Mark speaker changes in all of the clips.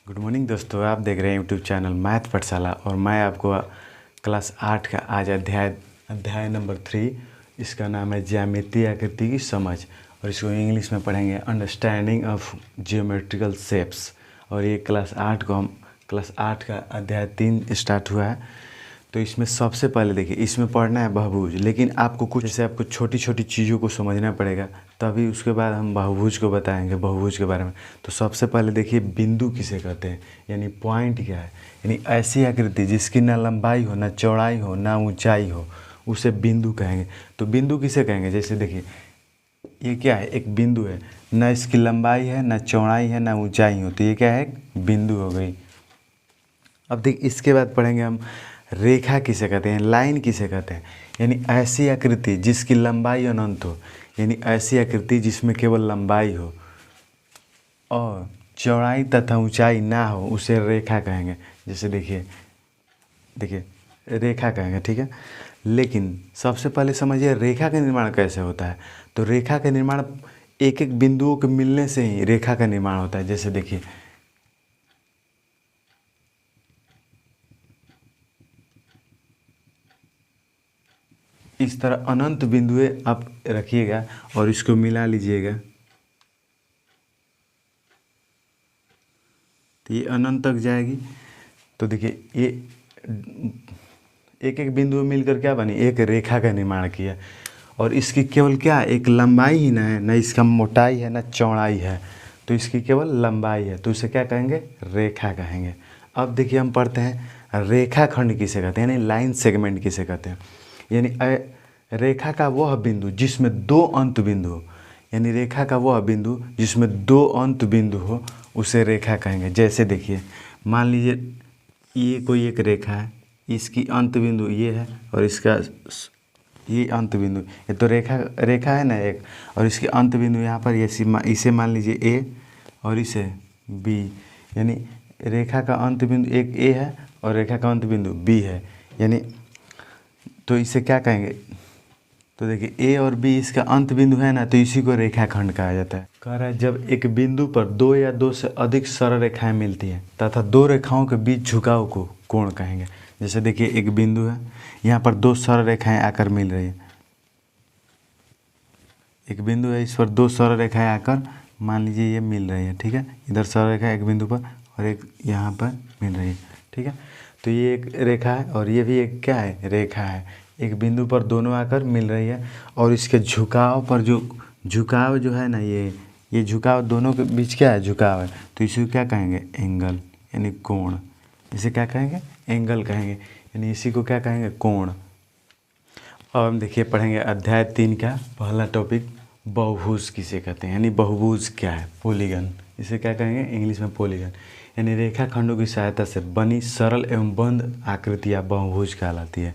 Speaker 1: Good morning दोस्तों, आप देख रहे हैं यूट्यूब चैनल मैथ पाठशाला और मैं आपको क्लास 8 का आज अध्याय नंबर 3 इसका नाम है ज्यामितीय आकृति की समझ और इसको इंग्लिश में पढ़ेंगे अंडरस्टैंडिंग ऑफ जियोमेट्रिकल शेप्स। और ये क्लास 8 का अध्याय 3 स्टार्ट हुआ है। तो इसमें सबसे पहले देखिए, इसमें पढ़ना है बहुभुज, लेकिन आपको कुछ जैसे आपको छोटी छोटी चीज़ों को समझना पड़ेगा, तभी उसके बाद हम बहुभुज को बताएंगे बहुभुज के बारे में। तो सबसे पहले देखिए बिंदु किसे कहते हैं, यानी पॉइंट क्या है। यानी ऐसी आकृति जिसकी ना लंबाई हो, ना चौड़ाई हो, ना ऊंचाई हो, उसे बिंदु कहेंगे। तो बिंदु किसे कहेंगे, जैसे देखिए ये क्या है, एक बिंदु है, ना इसकी लंबाई है, ना चौड़ाई है, ना ऊंचाई हो, तो ये क्या है, एक बिंदु हो गई। अब देख इसके बाद पढ़ेंगे हम रेखा किसे कहते हैं, लाइन किसे कहते हैं। यानी ऐसी आकृति जिसकी लंबाई अनंत हो, यानी ऐसी आकृति जिसमें केवल लंबाई हो और चौड़ाई तथा ऊंचाई ना हो, उसे रेखा कहेंगे। जैसे देखिए रेखा कहेंगे, ठीक है। लेकिन सबसे पहले समझिए रेखा का निर्माण कैसे होता है। तो रेखा का निर्माण एक एक बिंदुओं के मिलने से ही रेखा का निर्माण होता है। जैसे देखिए इस तरह अनंत बिंदुएं आप रखिएगा और इसको मिला लीजिएगा, तो ये अनंत तक जाएगी। तो देखिए ये एक एक बिंदु मिलकर क्या बनी, एक रेखा का निर्माण किया। और इसकी केवल क्या, एक लंबाई ही ना है, ना इसका मोटाई है, ना चौड़ाई है, तो इसकी केवल लंबाई है, तो इसे क्या कहेंगे, रेखा कहेंगे। अब देखिए हम पढ़ते हैं रेखाखंड किसे कहते हैं, यानी लाइन सेगमेंट किसे कहते हैं। यानी रेखा का वह बिंदु जिसमें दो अंत बिंदु हो, यानी रेखा का वह बिंदु जिसमें दो अंत बिंदु हो, उसे रेखा कहेंगे। जैसे देखिए मान लीजिए ये कोई एक रेखा है, इसकी अंत बिंदु ये है और इसका ये अंत बिंदु, ये तो रेखा है ना एक, और इसके अंत बिंदु यहाँ पर इसे मान लीजिए ए और इसे बी। यानी रेखा का अंत बिंदु एक ए है और रेखा का अंत बिंदु बी है, यानी तो इसे क्या कहेंगे। तो देखिए ए और बी इसका अंत बिंदु है ना, तो इसी को रेखाखंड कहा जाता है। कह रहा है जब एक बिंदु पर दो या दो से अधिक सरल रेखाएं मिलती हैं तथा दो रेखाओं के बीच झुकाव को कोण कहेंगे। जैसे देखिए एक बिंदु है, यहाँ पर दो सरल रेखाएं आकर मिल रही है, एक बिंदु है, इस पर दो सरल रेखाएं आकर मान लीजिए ये मिल रही है, ठीक है। इधर सरल रेखा एक बिंदु पर और एक यहाँ पर मिल रही है, ठीक है। तो ये एक रेखा है और ये भी एक क्या है, रेखा है। एक बिंदु पर दोनों आकर मिल रही है और इसके झुकाव पर जो झुकाव जो है ना, ये झुकाव दोनों के बीच क्या है, झुकाव है, तो इसी को क्या कहेंगे, एंगल, यानी कोण। इसे क्या कहेंगे, एंगल कहेंगे, यानी इसी को क्या कहेंगे, कोण। अब हम देखिए पढ़ेंगे अध्याय 3 का पहला टॉपिक बहुभुज किसे कहते हैं, यानी बहुभुज क्या है, पॉलीगन। इसे क्या कहेंगे, इंग्लिश में पॉलीगन। यानी रेखाखंडों की सहायता से बनी सरल एवं बंद आकृतियाँ बहुभुज कहलाती है।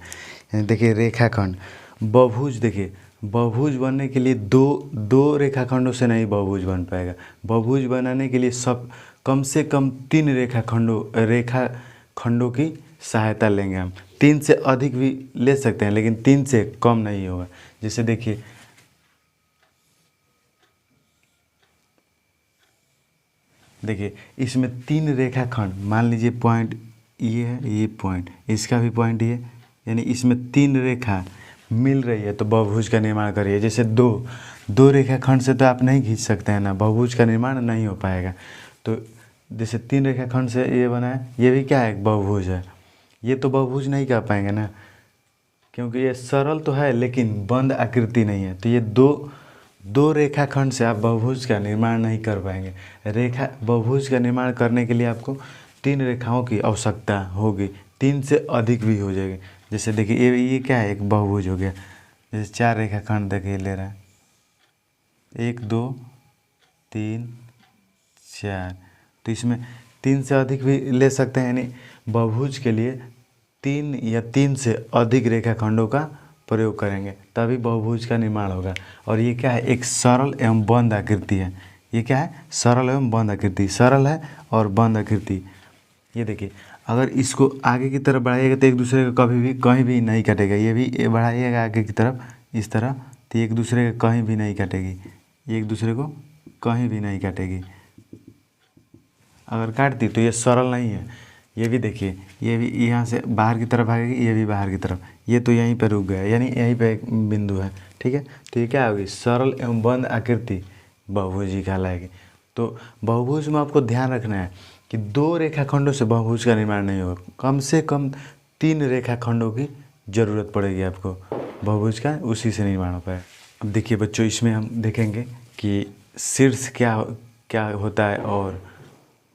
Speaker 1: यानी देखिए रेखाखंड बहुभुज, देखिए बहुभुज बनने के लिए दो रेखाखंडों से नहीं बहुभुज बन पाएगा। बहुभुज बनाने के लिए कम से कम 3 रेखाखंडों की सहायता लेंगे हम। 3 से अधिक भी ले सकते हैं, लेकिन 3 से कम नहीं होगा। जैसे देखिए इसमें 3 रेखाखंड, मान लीजिए पॉइंट ये है, ये पॉइंट, इसका भी पॉइंट ये, यानी इसमें 3 रेखा मिल रही है तो बहुभुज का निर्माण करिए। जैसे दो रेखाखंड से तो आप नहीं खींच सकते हैं ना, बहुभुज का निर्माण नहीं हो पाएगा। तो जैसे 3 रेखाखंड से ये बना है, ये भी क्या है, बहुभुज है। ये तो बहुभुज नहीं कर पाएंगे ना, क्योंकि ये सरल तो है लेकिन बंद आकृति नहीं है। तो ये दो रेखाखंड से आप बहुभुज का निर्माण नहीं कर पाएंगे। बहुभुज का निर्माण करने के लिए आपको 3 रेखाओं की आवश्यकता होगी, 3 से अधिक भी हो जाएगी। जैसे देखिए ये क्या है, एक बहुभुज हो गया। जैसे 4 रेखाखंड देखिए ले रहा है, 1 2 3 4, तो इसमें 3 से अधिक भी ले सकते हैं। यानी बहुभुज के लिए 3 या 3 से अधिक रेखाखंडों का प्रयोग करेंगे, तभी बहुभुज का निर्माण होगा। और ये क्या है, एक सरल एवं बंद आकृति है। ये क्या है, सरल एवं बंद आकृति, सरल है और बंद आकृति। ये देखिए अगर इसको आगे की तरफ बढ़ाइएगा तो एक दूसरे को कभी भी कहीं भी नहीं कटेगा। ये भी बढ़ाइएगा आगे की तरफ इस तरह, तो एक दूसरे को कहीं भी नहीं कटेगी, एक दूसरे को कहीं भी नहीं काटेगी। अगर काट दी तो ये सरल नहीं है। ये भी देखिए, ये भी यहाँ से बाहर की तरफ भागेगी, ये भी बाहर की तरफ, ये तो यहीं पर रुक गया, यानी यहीं पे एक बिंदु है। ठीक है, तो ये क्या होगी, सरल एवं बंद आकृति बहुभुज कहलाएगी। तो बहुभुज में आपको ध्यान रखना है कि 2 रेखाखंडों से बहुभुज का निर्माण नहीं होगा, कम से कम 3 रेखाखंडों की ज़रूरत पड़ेगी आपको बहुभुज का, उसी से निर्माण हो पाएगा। अब देखिए बच्चों, इसमें हम देखेंगे कि शीर्ष क्या होता है और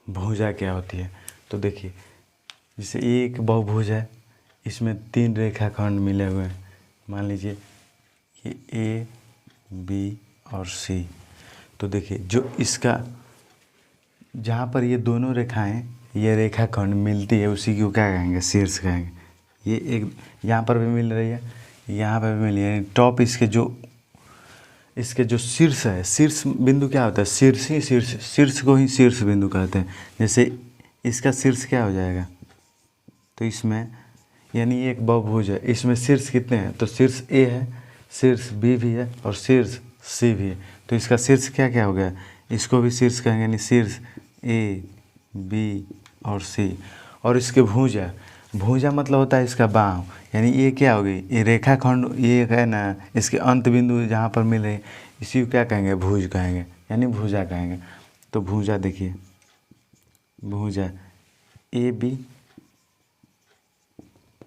Speaker 1: भुजा क्या होती है। तो देखिए, जैसे एक बहुभुज है, इसमें 3 रेखाखंड मिले हुए हैं। मान लीजिए ये ए, बी और सी। तो देखिए, जो इसका जहाँ पर ये दोनों रेखाएं, ये रेखाखंड मिलती है, उसी को क्या कहेंगे, शीर्ष कहेंगे। ये एक यहाँ पर भी मिल रही है, यहाँ पर भी मिल रही है, टॉप इसके जो शीर्ष है, शीर्ष बिंदु क्या होता है, शीर्ष को ही शीर्ष बिंदु कहते हैं। जैसे इसका शीर्ष क्या हो जाएगा, तो इसमें यानी एक बहुभुज है, इसमें शीर्ष कितने हैं, तो शीर्ष ए है, शीर्ष बी भी है और शीर्ष सी भी है। तो इसका शीर्ष क्या क्या हो गया, इसको भी शीर्ष कहेंगे, यानी शीर्ष ए, बी और सी। और इसके भुजा मतलब होता है इसका बाँह, यानी ये क्या होगी, ये रेखाखंड, ये है ना, इसके अंत बिंदु जहाँ पर मिल रहे, इसी को क्या कहेंगे, भुज कहेंगे, यानी भुजा कहेंगे। तो भुजा देखिए, भुजा ए बी,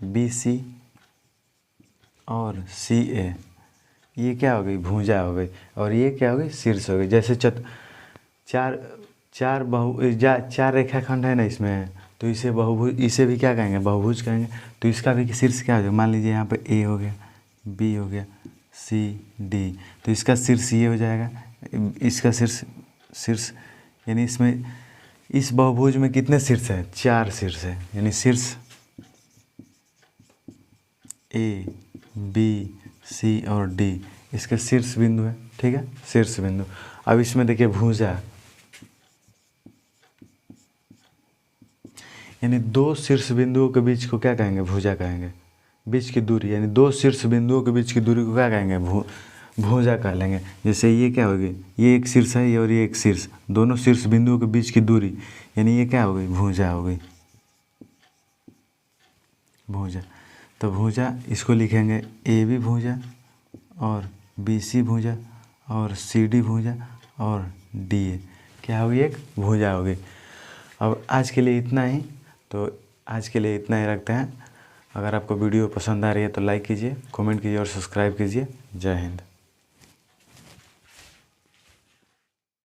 Speaker 1: बी सी और सी ए, ये क्या हो गई, भुजा हो गई। और ये क्या हो गई, शीर्ष हो गई। जैसे चार रेखाखंड है ना इसमें, तो इसे बहुभुज, इसे भी क्या कहेंगे, बहुभुज कहेंगे। तो इसका भी शीर्ष क्या हो जाएगा, मान लीजिए यहाँ पे ए हो गया, बी हो गया, सी डी, तो इसका शीर्ष ये हो जाएगा, इसका शीर्ष यानी इसमें इस बहुभुज में कितने शीर्ष हैं, 4 शीर्ष है, यानी शीर्ष ए, बी, सी और डी इसके शीर्ष बिंदु है। ठीक है, शीर्ष बिंदु। अब इसमें देखिए भुजा, यानी 2 शीर्ष बिंदुओं के बीच को क्या कहेंगे, भुजा कहेंगे। बीच की दूरी, यानी 2 शीर्ष बिंदुओं के बीच की दूरी को क्या कहेंगे, भुजा कह लेंगे। जैसे ये क्या होगी, ये एक शीर्ष है, ये और ये एक शीर्ष, दोनों शीर्ष बिंदुओं के बीच की दूरी, यानी ये क्या हो गई, भुजा हो गई, भुजा। तो भुजा इसको लिखेंगे ए बी भुजा और बी सी भुजा और सी डी भुजा और डी ए, क्या होगी, एक भुजा होगी। अब आज के लिए इतना ही, तो आज के लिए इतना ही रखते हैं। अगर आपको वीडियो पसंद आ रही है तो लाइक कीजिए, कमेंट कीजिए और सब्सक्राइब कीजिए। जय हिंद।